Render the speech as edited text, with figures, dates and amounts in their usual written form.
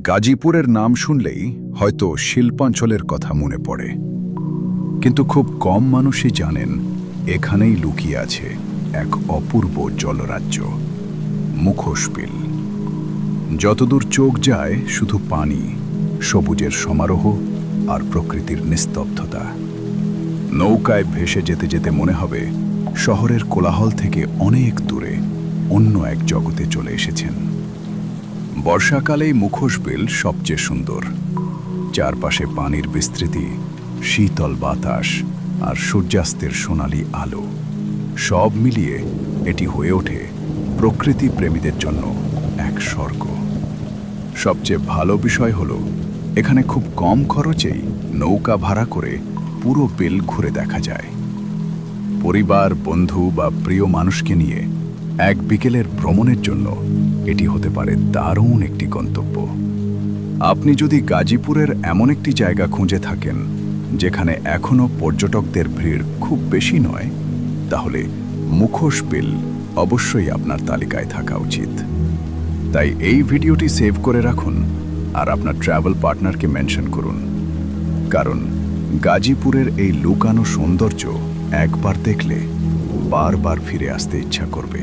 গাজীপুরের নাম শুনলেই হয়তো শিল্পাঞ্চলের কথা মনে পড়ে, কিন্তু খুব কম মানুষই জানেন এখানেই লুকিয়ে আছে এক অপূর্ব জলরাজ্য, মুখোশ বিল। যতদূর চোখ যায় শুধু পানি, সবুজের সমারোহ আর প্রকৃতির নিস্তব্ধতা। নৌকায় ভেসে যেতে যেতে মনে হবে শহরের কোলাহল থেকে অনেক দূরে অন্য এক জগতে চলে এসেছেন। বর্ষাকালেই মুখোশ বিল সবচেয়ে সুন্দর। চারপাশে পানির বিস্তৃতি, শীতল বাতাস আর সূর্যাস্তের সোনালি আলো, সব মিলিয়ে এটি হয়ে ওঠে প্রকৃতি প্রেমীদের জন্য এক স্বর্গ। সবচেয়ে ভালো বিষয় হলো এখানে খুব কম খরচেই নৌকা ভাড়া করে পুরো বিল ঘুরে দেখা যায়। পরিবার, বন্ধু বা প্রিয় মানুষকে নিয়ে এক বিকেলের ভ্রমণের জন্য এটি হতে পারে দারুণ একটি গন্তব্য। আপনি যদি গাজীপুরের এমন একটি জায়গা খুঁজে থাকেন যেখানে এখনও পর্যটকদের ভিড় খুব বেশি নয়, তাহলে মুখোশ বিল অবশ্যই আপনার তালিকায় থাকা উচিত। তাই এই ভিডিওটি সেভ করে রাখুন আর আপনার ট্রাভেল পার্টনারকে মেনশন করুন, কারণ গাজীপুরের এই লুকানো সৌন্দর্য একবার দেখলে বারবার ফিরে আসতে ইচ্ছা করবে।